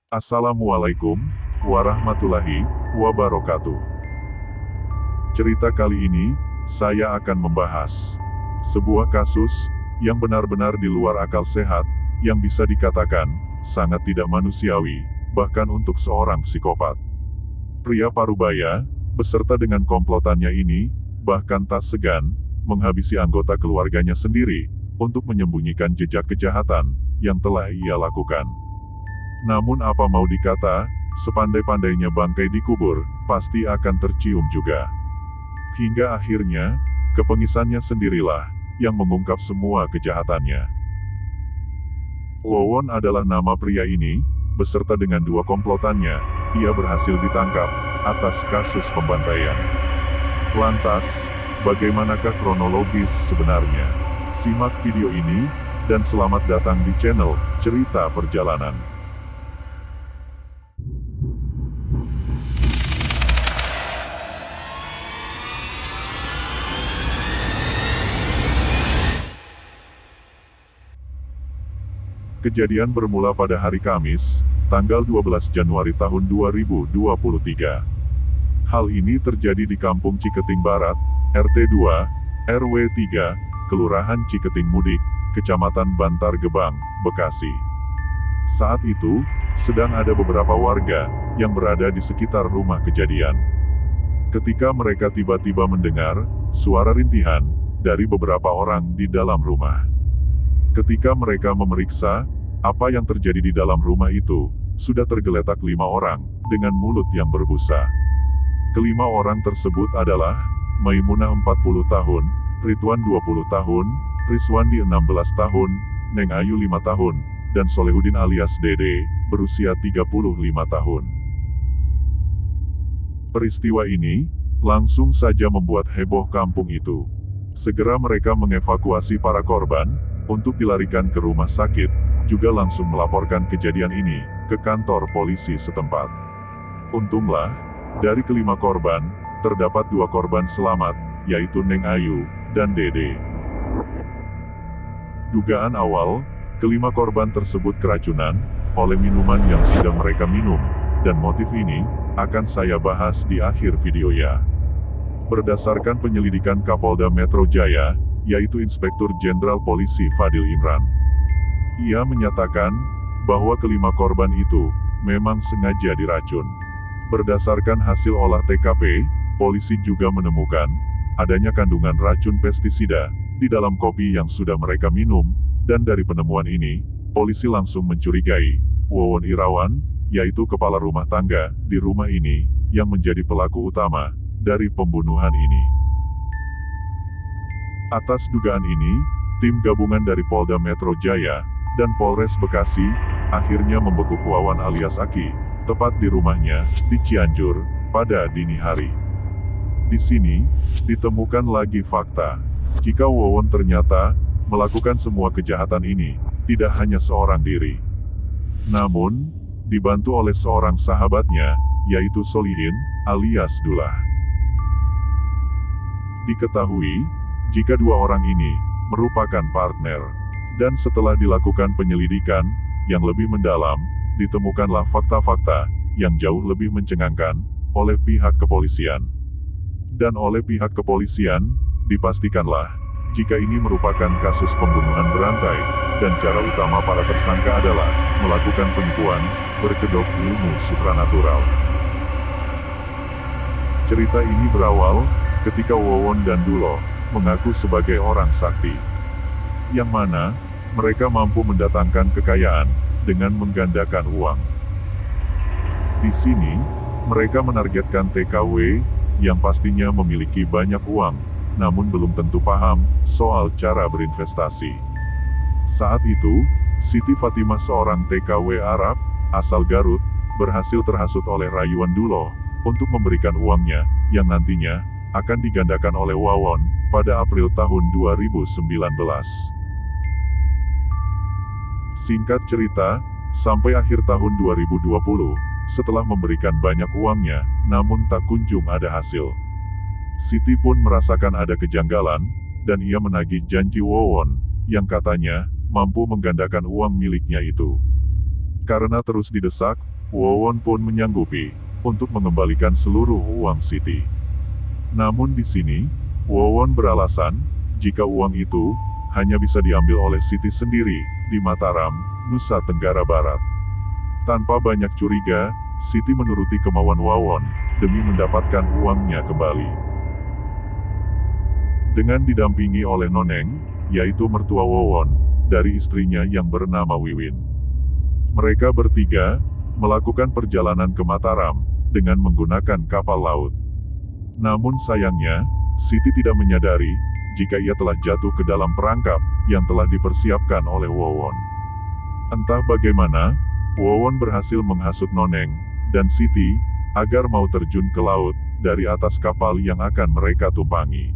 Assalamualaikum warahmatullahi wabarakatuh. Cerita kali ini, saya akan membahas sebuah kasus yang benar-benar di luar akal sehat, yang bisa dikatakan sangat tidak manusiawi, bahkan untuk seorang psikopat. Pria Parubaya, beserta dengan komplotannya ini, bahkan tak segan menghabisi anggota keluarganya sendiri untuk menyembunyikan jejak kejahatan yang telah ia lakukan. Namun apa mau dikata, sepandai-pandainya bangkai dikubur, pasti akan tercium juga. Hingga akhirnya, kepengisannya sendirilah yang mengungkap semua kejahatannya. Wawon adalah nama pria ini, beserta dengan dua komplotannya, ia berhasil ditangkap atas kasus pembantaian. Lantas, bagaimanakah kronologis sebenarnya? Simak video ini, dan selamat datang di channel Cerita Perjalanan. Kejadian bermula pada hari Kamis, tanggal 12 Januari tahun 2023. Hal ini terjadi di Kampung Ciketing Barat, RT 2, RW 3, Kelurahan Ciketing Mudik, Kecamatan Bantar Gebang, Bekasi. Saat itu, sedang ada beberapa warga yang berada di sekitar rumah kejadian. Ketika mereka tiba-tiba mendengar suara rintihan dari beberapa orang di dalam rumah. Ketika mereka memeriksa apa yang terjadi di dalam rumah itu, sudah tergeletak 5 orang dengan mulut yang berbusa. Kelima orang tersebut adalah Maimunah 40 tahun, Ridwan 20 tahun, Rizwandi 16 tahun, Neng Ayu 5 tahun, dan Solehudin alias Dede, berusia 35 tahun. Peristiwa ini langsung saja membuat heboh kampung itu. Segera mereka mengevakuasi para korban untuk dilarikan ke rumah sakit, juga langsung melaporkan kejadian ini ke kantor polisi setempat. Untunglah, dari kelima korban, terdapat 2 korban selamat, yaitu Neng Ayu dan Dede. Dugaan awal, kelima korban tersebut keracunan oleh minuman yang sudah mereka minum, dan motif ini akan saya bahas di akhir video ya. Berdasarkan penyelidikan Kapolda Metro Jaya, yaitu Inspektur Jenderal Polisi Fadil Imran. Ia menyatakan bahwa kelima korban itu memang sengaja diracun. Berdasarkan hasil olah TKP, polisi juga menemukan adanya kandungan racun pestisida di dalam kopi yang sudah mereka minum, dan dari penemuan ini, polisi langsung mencurigai Wawon Irawan, yaitu kepala rumah tangga di rumah ini, yang menjadi pelaku utama dari pembunuhan ini. Atas dugaan ini, tim gabungan dari Polda Metro Jaya dan Polres Bekasi akhirnya membekuk Wawan alias Aki, tepat di rumahnya di Cianjur pada dini hari. Di sini ditemukan lagi fakta jika Wawon ternyata melakukan semua kejahatan ini tidak hanya seorang diri, namun dibantu oleh seorang sahabatnya, yaitu Solihin alias Dullah. Diketahui jika 2 orang ini merupakan partner, dan setelah dilakukan penyelidikan yang lebih mendalam, ditemukanlah fakta-fakta yang jauh lebih mencengangkan oleh pihak kepolisian. Dan oleh pihak kepolisian, dipastikanlah jika ini merupakan kasus pembunuhan berantai, dan cara utama para tersangka adalah melakukan penipuan berkedok ilmu supranatural. Cerita ini berawal ketika Wawon dan Dulo mengaku sebagai orang sakti, yang mana mereka mampu mendatangkan kekayaan dengan menggandakan uang. Di sini, mereka menargetkan TKW yang pastinya memiliki banyak uang, namun belum tentu paham soal cara berinvestasi. Saat itu, Siti Fatimah, seorang TKW Arab asal Garut, berhasil terhasut oleh rayuan Dulo untuk memberikan uangnya, yang nantinya akan digandakan oleh Wawon pada April tahun 2019. Singkat cerita, sampai akhir tahun 2020, setelah memberikan banyak uangnya, namun tak kunjung ada hasil. Siti pun merasakan ada kejanggalan, dan ia menagih janji Wawon, yang katanya mampu menggandakan uang miliknya itu. Karena terus didesak, Wawon pun menyanggupi untuk mengembalikan seluruh uang Siti. Namun di sini, Wawon beralasan, jika uang itu hanya bisa diambil oleh Siti sendiri di Mataram, Nusa Tenggara Barat. Tanpa banyak curiga, Siti menuruti kemauan Wawon demi mendapatkan uangnya kembali. Dengan didampingi oleh Noneng, yaitu mertua Wawon, dari istrinya yang bernama Wiwin. Mereka bertiga melakukan perjalanan ke Mataram dengan menggunakan kapal laut. Namun sayangnya, Siti tidak menyadari jika ia telah jatuh ke dalam perangkap yang telah dipersiapkan oleh Wawon. Entah bagaimana, Wawon berhasil menghasut Noneng dan Siti agar mau terjun ke laut dari atas kapal yang akan mereka tumpangi.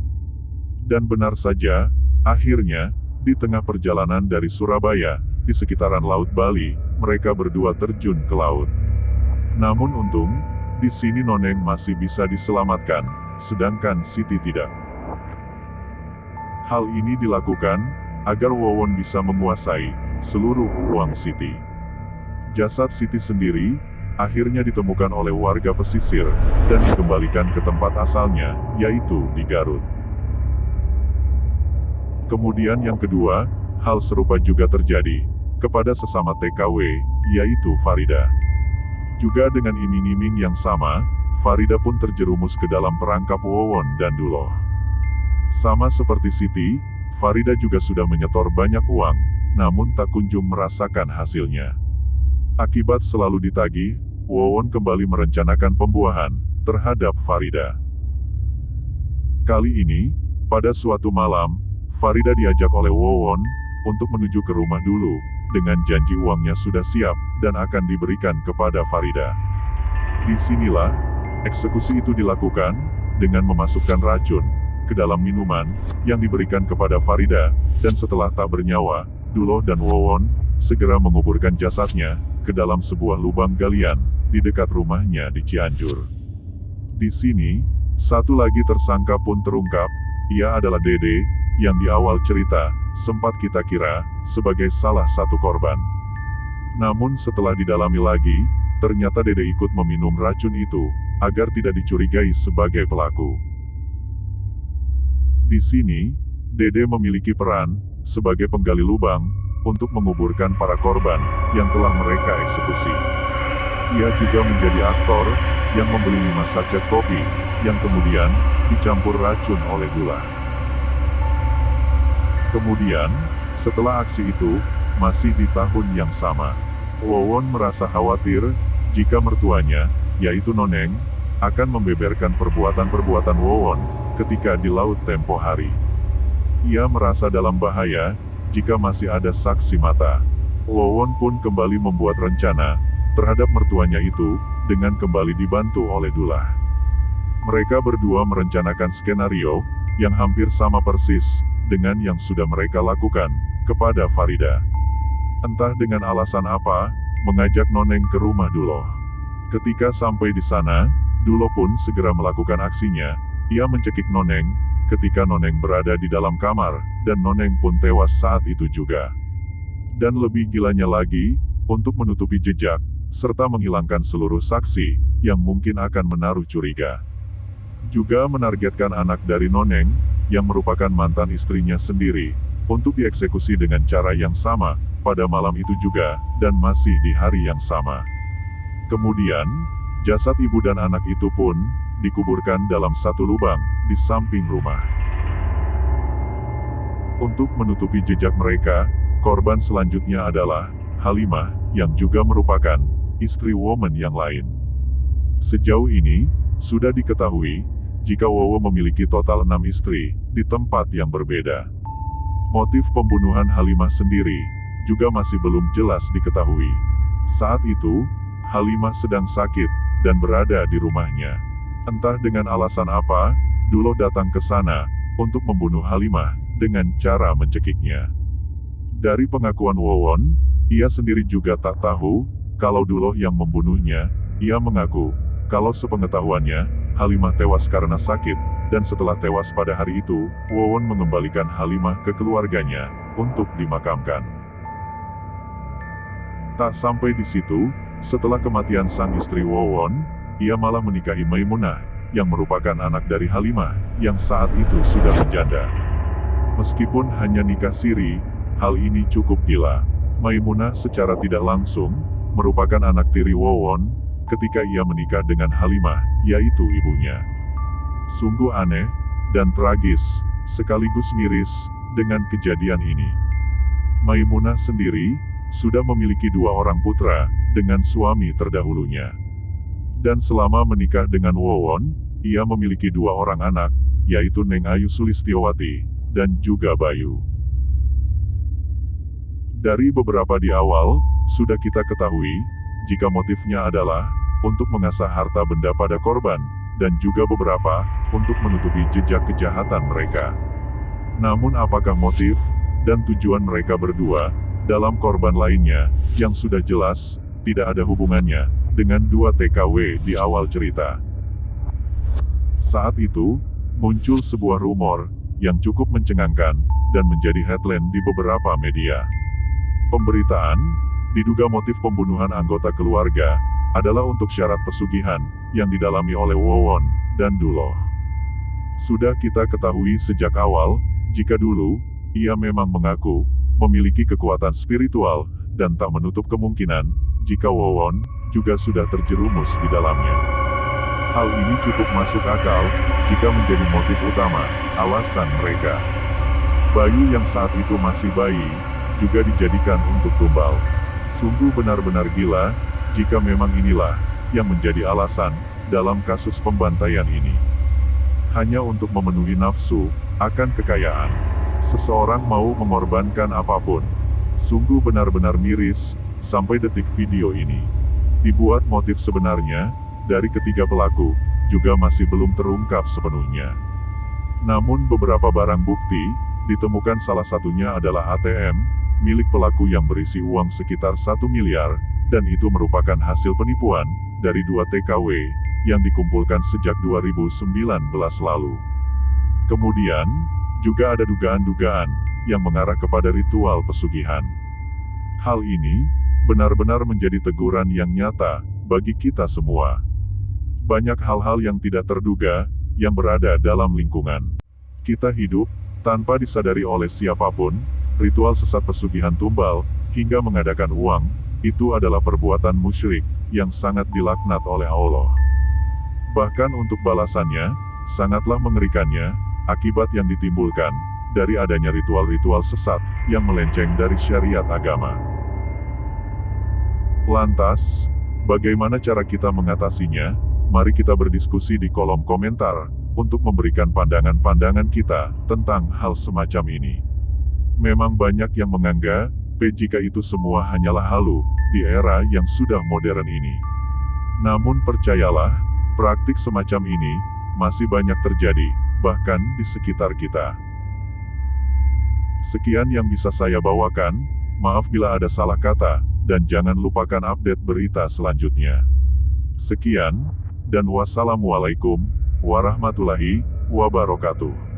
Dan benar saja, akhirnya, di tengah perjalanan dari Surabaya, di sekitaran Laut Bali, mereka berdua terjun ke laut. Namun untung, di sini Noneng masih bisa diselamatkan, sedangkan Siti tidak. Hal ini dilakukan agar Wawon bisa menguasai seluruh uang Siti. Jasad Siti sendiri akhirnya ditemukan oleh warga pesisir dan dikembalikan ke tempat asalnya, yaitu di Garut. Kemudian yang kedua, hal serupa juga terjadi kepada sesama TKW, yaitu Farida. Juga dengan iming-iming yang sama, Farida pun terjerumus ke dalam perangkap Wawon dan Duloh. Sama seperti Siti, Farida juga sudah menyetor banyak uang, namun tak kunjung merasakan hasilnya. Akibat selalu ditagih, Wawon kembali merencanakan pembuahan terhadap Farida. Kali ini, pada suatu malam, Farida diajak oleh Wawon untuk menuju ke rumah dulu, dengan janji uangnya sudah siap dan akan diberikan kepada Farida. Disinilah, eksekusi itu dilakukan dengan memasukkan racun ke dalam minuman yang diberikan kepada Farida, dan setelah tak bernyawa, Duloh dan Wawon segera menguburkan jasadnya ke dalam sebuah lubang galian di dekat rumahnya di Cianjur. Di sini, satu lagi tersangka pun terungkap, ia adalah Dede, yang di awal cerita sempat kita kira sebagai salah satu korban. Namun setelah didalami lagi, ternyata Dede ikut meminum racun itu agar tidak dicurigai sebagai pelaku. Di sini, Dede memiliki peran sebagai penggali lubang untuk menguburkan para korban yang telah mereka eksekusi. Ia juga menjadi aktor yang membeli 5 sachet kopi yang kemudian dicampur racun oleh gula. Kemudian, setelah aksi itu, masih di tahun yang sama, Wawon merasa khawatir jika mertuanya, yaitu Noneng, akan membeberkan perbuatan-perbuatan Wawon ketika di laut tempo hari. Ia merasa dalam bahaya jika masih ada saksi mata. Wawon pun kembali membuat rencana terhadap mertuanya itu dengan kembali dibantu oleh Dulah. Mereka berdua merencanakan skenario yang hampir sama persis dengan yang sudah mereka lakukan kepada Farida. Entah dengan alasan apa, mengajak Noneng ke rumah Duloh. Ketika sampai di sana, Duloh pun segera melakukan aksinya. Ia mencekik Noneng ketika Noneng berada di dalam kamar, dan Noneng pun tewas saat itu juga. Dan lebih gilanya lagi, untuk menutupi jejak, serta menghilangkan seluruh saksi yang mungkin akan menaruh curiga. Juga menargetkan anak dari Noneng, yang merupakan mantan istrinya sendiri, untuk dieksekusi dengan cara yang sama, pada malam itu juga, dan masih di hari yang sama. Kemudian, jasad ibu dan anak itu pun dikuburkan dalam satu lubang di samping rumah. Untuk menutupi jejak mereka, korban selanjutnya adalah Halimah, yang juga merupakan istri Wawon yang lain. Sejauh ini, sudah diketahui jika Wawon memiliki total 6 istri di tempat yang berbeda. Motif pembunuhan Halimah sendiri juga masih belum jelas diketahui. Saat itu, Halimah sedang sakit dan berada di rumahnya. Entah dengan alasan apa, Duloh datang ke sana untuk membunuh Halimah dengan cara mencekiknya. Dari pengakuan Wawon, ia sendiri juga tak tahu kalau Duloh yang membunuhnya. Ia mengaku kalau sepengetahuannya, Halimah tewas karena sakit, dan setelah tewas pada hari itu, Wawon mengembalikan Halimah ke keluarganya untuk dimakamkan. Tak sampai di situ, Setelah kematian sang istri Wawon, ia malah menikahi Maimunah, yang merupakan anak dari Halimah, yang saat itu sudah menjanda. Meskipun hanya nikah siri, hal ini cukup gila. Maimunah secara tidak langsung, merupakan anak tiri Wawon, ketika ia menikah dengan Halimah, yaitu ibunya. Sungguh aneh, dan tragis, sekaligus miris, dengan kejadian ini. Maimunah sendiri, sudah memiliki 2 orang putra, dengan suami terdahulunya. Dan selama menikah dengan Wawon, ia memiliki 2 orang anak, yaitu Neng Ayu Sulistiowati, dan juga Bayu. Dari beberapa di awal, sudah kita ketahui, jika motifnya adalah, untuk mengasah harta benda pada korban, dan juga beberapa, untuk menutupi jejak kejahatan mereka. Namun apakah motif, dan tujuan mereka berdua, dalam korban lainnya, yang sudah jelas, tidak ada hubungannya, dengan 2 TKW di awal cerita. Saat itu, muncul sebuah rumor, yang cukup mencengangkan, dan menjadi headline di beberapa media. Pemberitaan, diduga motif pembunuhan anggota keluarga, adalah untuk syarat pesugihan, yang didalami oleh Wawon, dan Duloh. Sudah kita ketahui sejak awal, jika dulu, ia memang mengaku, memiliki kekuatan spiritual, dan tak menutup kemungkinan, jika Wawon, juga sudah terjerumus di dalamnya. Hal ini cukup masuk akal, jika menjadi motif utama, alasan mereka. Bayu yang saat itu masih bayi, juga dijadikan untuk tumbal. Sungguh benar-benar gila, jika memang inilah, yang menjadi alasan, dalam kasus pembantaian ini. Hanya untuk memenuhi nafsu, akan kekayaan. Seseorang mau mengorbankan apapun. Sungguh benar-benar miris, sampai detik video ini. Dibuat motif sebenarnya, dari ketiga pelaku, juga masih belum terungkap sepenuhnya. Namun beberapa barang bukti, ditemukan salah satunya adalah ATM, milik pelaku yang berisi uang sekitar 1 miliar, dan itu merupakan hasil penipuan, dari 2 TKW, yang dikumpulkan sejak 2019 lalu. Kemudian, juga ada dugaan-dugaan, yang mengarah kepada ritual pesugihan. Hal ini, benar-benar menjadi teguran yang nyata, bagi kita semua. Banyak hal-hal yang tidak terduga, yang berada dalam lingkungan kita hidup, tanpa disadari oleh siapapun, ritual sesat pesugihan tumbal, hingga mengadakan uang, itu adalah perbuatan musyrik, yang sangat dilaknat oleh Allah. Bahkan untuk balasannya, sangatlah mengerikannya, akibat yang ditimbulkan, dari adanya ritual-ritual sesat, yang melenceng dari syariat agama. Lantas, bagaimana cara kita mengatasinya? Mari kita berdiskusi di kolom komentar, untuk memberikan pandangan-pandangan kita, tentang hal semacam ini. Memang banyak yang menganggap, jika itu semua hanyalah halu, di era yang sudah modern ini. Namun percayalah, praktik semacam ini, masih banyak terjadi, bahkan di sekitar kita. Sekian yang bisa saya bawakan, maaf bila ada salah kata, dan jangan lupakan update berita selanjutnya. Sekian, dan wassalamualaikum warahmatullahi wabarakatuh.